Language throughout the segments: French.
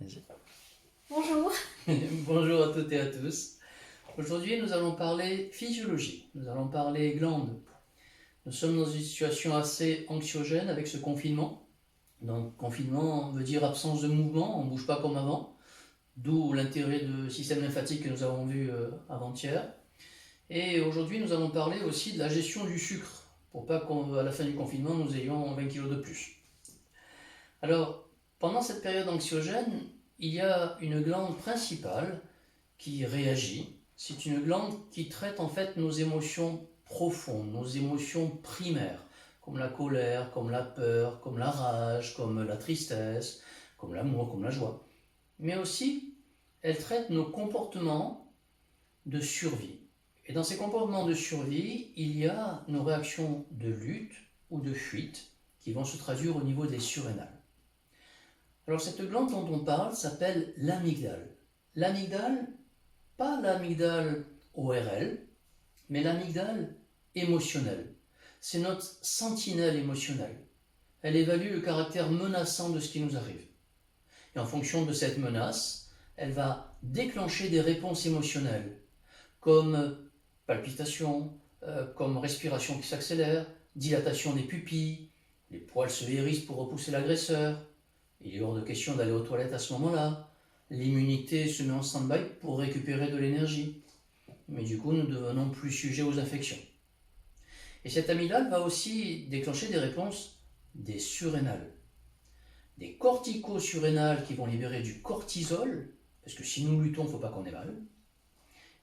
Vas-y. Bonjour. Bonjour à toutes et à tous. Aujourd'hui, nous allons parler physiologie. Nous allons parler glandes. Nous sommes dans une situation assez anxiogène avec ce confinement. Donc, confinement veut dire absence de mouvement, on ne bouge pas comme avant. D'où l'intérêt du système lymphatique que nous avons vu avant-hier. Et aujourd'hui, nous allons parler aussi de la gestion du sucre, pour pas qu'à la fin du confinement, nous ayons 20 kg de plus. Alors, pendant cette période anxiogène, il y a une glande principale qui réagit. C'est une glande qui traite en fait nos émotions profondes, nos émotions primaires, comme la colère, comme la peur, comme la rage, comme la tristesse, comme l'amour, comme la joie. Mais aussi, elle traite nos comportements de survie. Et dans ces comportements de survie, il y a nos réactions de lutte ou de fuite qui vont se traduire au niveau des surrénales. Alors cette glande dont on parle s'appelle l'amygdale. L'amygdale, pas l'amygdale ORL, mais l'amygdale émotionnelle. C'est notre sentinelle émotionnelle. Elle évalue le caractère menaçant de ce qui nous arrive. Et en fonction de cette menace, elle va déclencher des réponses émotionnelles, comme palpitations, comme respiration qui s'accélère, dilatation des pupilles, les poils se hérissent pour repousser l'agresseur, il est hors de question d'aller aux toilettes à ce moment-là, l'immunité se met en stand-by pour récupérer de l'énergie, mais du coup nous ne devenons plus sujets aux infections. Et cette amygdale va aussi déclencher des réponses des surrénales, des corticosurrénales qui vont libérer du cortisol, parce que si nous luttons, il ne faut pas qu'on ait mal,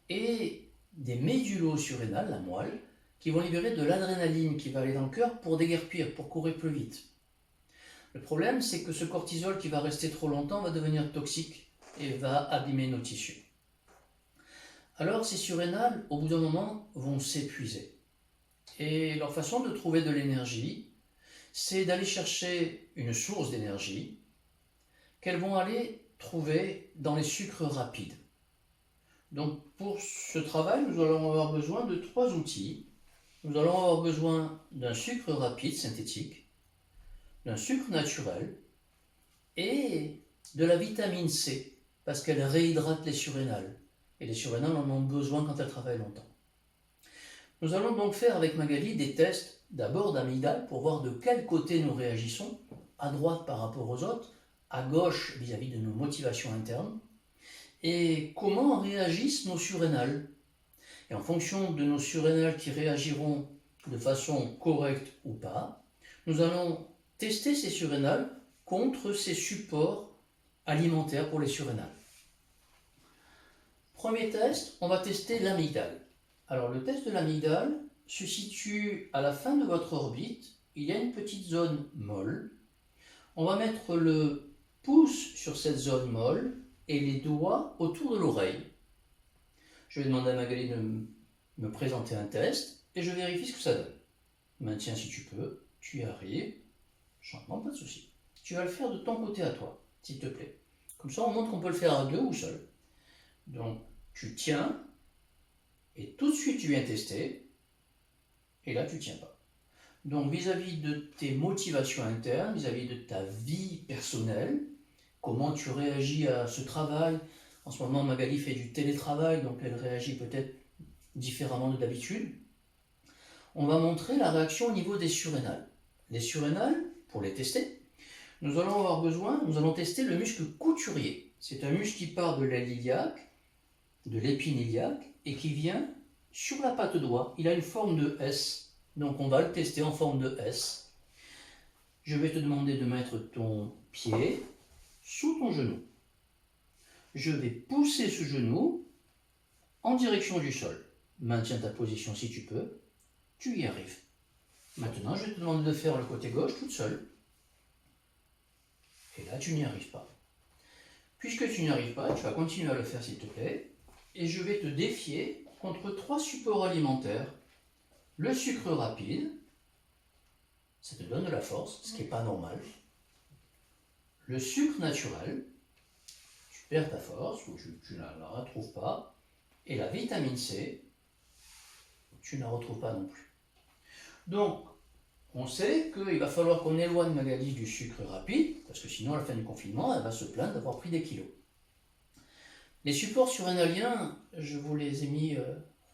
et des médulosurrénales, la moelle, qui vont libérer de l'adrénaline qui va aller dans le cœur pour déguerpir, pour courir plus vite. Le problème, c'est que ce cortisol qui va rester trop longtemps va devenir toxique et va abîmer nos tissus. Alors ces surrénales, au bout d'un moment, vont s'épuiser. Et leur façon de trouver de l'énergie, c'est d'aller chercher une source d'énergie qu'elles vont aller trouver dans les sucres rapides. Donc pour ce travail, nous allons avoir besoin de 3 outils. Nous allons avoir besoin d'un sucre rapide synthétique, d'un sucre naturel et de la vitamine C, parce qu'elle réhydrate les surrénales. Et les surrénales en ont besoin quand elles travaillent longtemps. Nous allons donc faire avec Magali des tests d'abord d'amygdale pour voir de quel côté nous réagissons, à droite par rapport aux autres, à gauche vis-à-vis de nos motivations internes, et comment réagissent nos surrénales. Et en fonction de nos surrénales qui réagiront de façon correcte ou pas, nous allons tester ces surrénales contre ces supports alimentaires pour les surrénales. Premier test, on va tester l'amygdale. Alors le test de l'amygdale se situe à la fin de votre orbite, il y a une petite zone molle. On va mettre le pouce sur cette zone molle et les doigts autour de l'oreille. Je vais demander à Magali de me présenter un test et je vérifie ce que ça donne. Maintiens si tu peux, tu y arrives, chantement, pas de souci. Tu vas le faire de ton côté à toi, s'il te plaît. Comme ça on montre qu'on peut le faire à deux ou seul. Donc tu tiens et tout de suite tu viens tester et là tu tiens pas. Donc vis-à-vis de tes motivations internes, vis-à-vis de ta vie personnelle, comment tu réagis à ce travail. En ce moment Magali fait du télétravail, donc elle réagit peut-être différemment de d'habitude. On va montrer la réaction au niveau des surrénales. Les surrénales, pour les tester, nous allons tester le muscle couturier. C'est un muscle qui part de l'aile iliaque, de l'épine iliaque, et qui vient sur la patte doigt. Il a une forme de S, donc on va le tester en forme de S. Je vais te demander de mettre ton pied sous ton genou. Je vais pousser ce genou en direction du sol. Maintiens ta position si tu peux. Tu y arrives. Maintenant, je vais te demander de faire le côté gauche toute seule. Et là, tu n'y arrives pas. Puisque tu n'y arrives pas, tu vas continuer à le faire s'il te plaît. Et je vais te défier contre 3 supports alimentaires. Le sucre rapide, ça te donne de la force, ce qui n'est pas normal. Le sucre naturel, tu perds ta force ou tu ne la retrouves pas. Et la vitamine C, tu ne la retrouves pas non plus. Donc, On sait qu'il va falloir qu'on éloigne Magali du sucre rapide, parce que sinon à la fin du confinement, elle va se plaindre d'avoir pris des kilos. Les supports surrénaliens, je vous les ai mis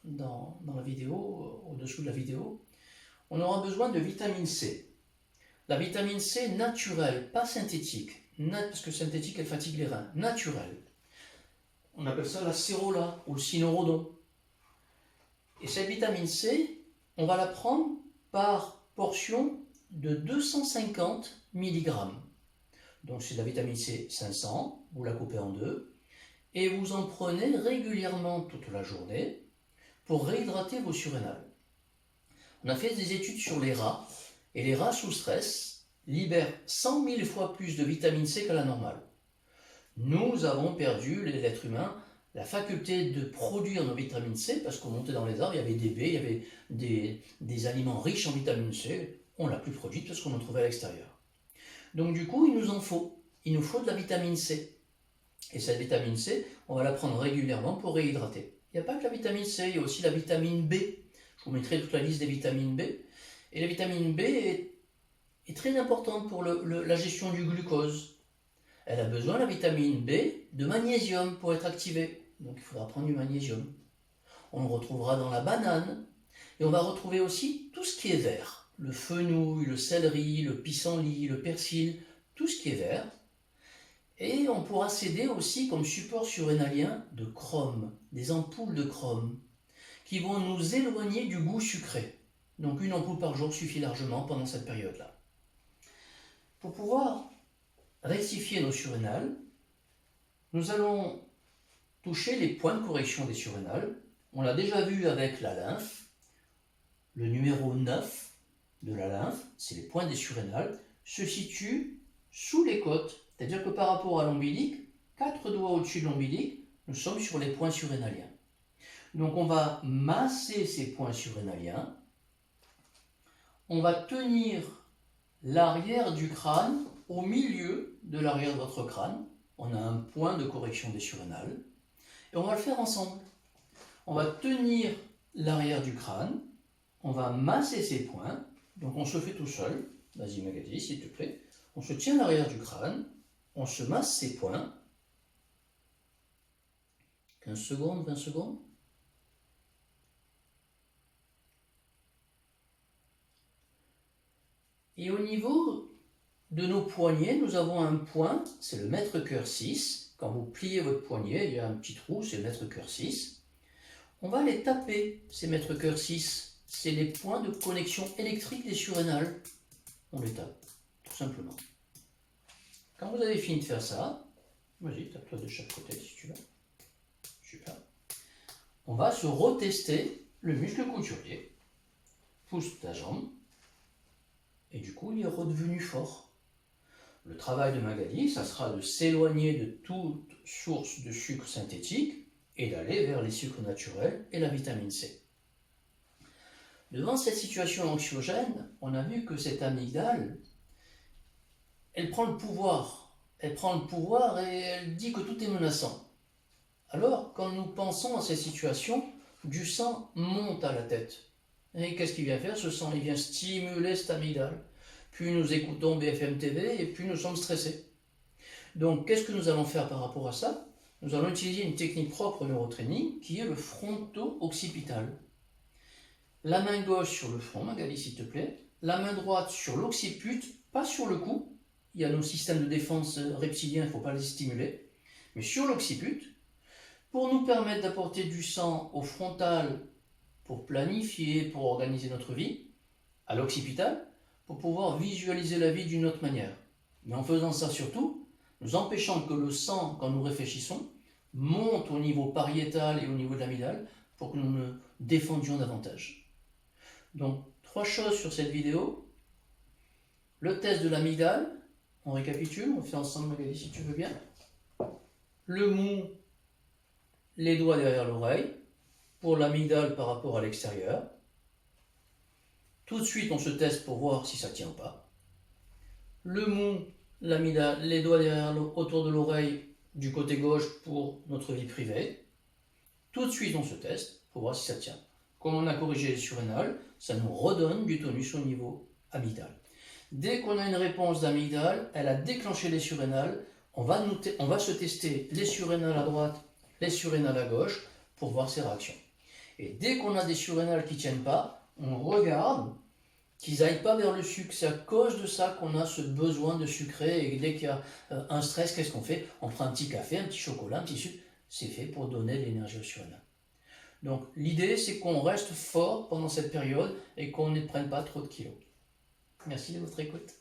dans la vidéo, au-dessous de la vidéo. On aura besoin de vitamine C. La vitamine C naturelle, pas synthétique, parce que synthétique elle fatigue les reins, naturelle. On appelle ça la cérola ou le cynorhodon. Et cette vitamine C, on va la prendre par portion de 250 mg. Donc c'est de la vitamine C 500, vous la coupez en deux, et vous en prenez régulièrement toute la journée pour réhydrater vos surrénales. On a fait des études sur les rats, et les rats sous stress libèrent 100 000 fois plus de vitamine C qu'à la normale. Nous avons perdu, l'être humain, la faculté de produire nos vitamines C, parce qu'on montait dans les arbres, il y avait des baies, il y avait des aliments riches en vitamine C, on ne l'a plus produite parce qu'on en trouvait à l'extérieur. Donc du coup, il nous en faut. Il nous faut de la vitamine C. Et cette vitamine C, on va la prendre régulièrement pour réhydrater. Il n'y a pas que la vitamine C, il y a aussi la vitamine B. Je vous mettrai toute la liste des vitamines B. Et la vitamine B est très importante pour la gestion du glucose. Elle a besoin, la vitamine B, de magnésium pour être activée. Donc il faudra prendre du magnésium. On le retrouvera dans la banane. Et on va retrouver aussi tout ce qui est vert. Le fenouil, le céleri, le pissenlit, le persil, tout ce qui est vert. Et on pourra s'aider aussi comme support surrénalien de chrome, des ampoules de chrome, qui vont nous éloigner du goût sucré. Donc une ampoule par jour suffit largement pendant cette période-là. Pour pouvoir rectifier nos surrénales, nous allons toucher les points de correction des surrénales. On l'a déjà vu avec la lymphe. Le numéro 9 de la lymphe, c'est les points des surrénales, se situe sous les côtes. C'est-à-dire que par rapport à l'ombilic, 4 doigts au-dessus de l'ombilic, nous sommes sur les points surrénaliens. Donc on va masser ces points surrénaliens. On va tenir l'arrière du crâne au milieu de l'arrière de votre crâne. On a un point de correction des surrénales. Et on va le faire ensemble. On va tenir l'arrière du crâne. On va masser ces points. Donc on se fait tout seul. Vas-y Magali, s'il te plaît. On se tient l'arrière du crâne. On se masse ces points. 15 secondes, 20 secondes. Et au niveau de nos poignets, nous avons un point, c'est le mètre-cœur 6. Quand vous pliez votre poignet, il y a un petit trou, c'est le mètre-cœur 6. On va les taper, ces mètre-cœur 6. C'est les points de connexion électrique des surrénales. On les tape, tout simplement. Quand vous avez fini de faire ça, vas-y, tape-toi de chaque côté si tu veux. Super. On va se retester le muscle couturier. Pousse ta jambe. Et du coup, il est redevenu fort. Le travail de Magali, ça sera de s'éloigner de toute source de sucre synthétique et d'aller vers les sucres naturels et la vitamine C. Devant cette situation anxiogène, on a vu que cette amygdale, elle prend le pouvoir. Elle prend le pouvoir et elle dit que tout est menaçant. Alors, quand nous pensons à ces situations, du sang monte à la tête. Et qu'est-ce qu'il vient faire ce sang? Il vient stimuler cette amygdale. Puis nous écoutons BFM TV et puis nous sommes stressés. Donc, qu'est-ce que nous allons faire par rapport à ça? Nous allons utiliser une technique propre au neurotraining qui est le fronto-occipital. La main gauche sur le front, Magali s'il te plaît. La main droite sur l'occiput, pas sur le cou. Il y a nos systèmes de défense reptiliens, il ne faut pas les stimuler. Mais sur l'occiput, pour nous permettre d'apporter du sang au frontal, pour planifier, pour organiser notre vie, à l'occipital, pour pouvoir visualiser la vie d'une autre manière. Mais en faisant ça surtout, nous empêchons que le sang, quand nous réfléchissons, monte au niveau pariétal et au niveau de l'amygdale pour que nous nous défendions davantage. Donc, 3 choses sur cette vidéo. Le test de l'amygdale, on récapitule, on fait ensemble Magali si tu veux bien. Le mou, les doigts derrière l'oreille, pour l'amygdale par rapport à l'extérieur. Tout de suite, on se teste pour voir si ça ne tient pas. Le mou, l'amygdale, les doigts derrière, autour de l'oreille, du côté gauche pour notre vie privée. Tout de suite, on se teste pour voir si ça tient. Comme on a corrigé les surrénales, ça nous redonne du tonus au niveau amygdale. Dès qu'on a une réponse d'amygdale, elle a déclenché les surrénales. On va se tester les surrénales à droite, les surrénales à gauche pour voir ces réactions. Et dès qu'on a des surrénales qui ne tiennent pas, on regarde qu'ils n'aillent pas vers le sucre. C'est à cause de ça qu'on a ce besoin de sucrer. Et dès qu'il y a un stress, qu'est-ce qu'on fait? On prend un petit café, un petit chocolat, un petit sucre. C'est fait pour donner de l'énergie aux surrénales. Donc l'idée, c'est qu'on reste fort pendant cette période et qu'on ne prenne pas trop de kilos. Merci de votre écoute.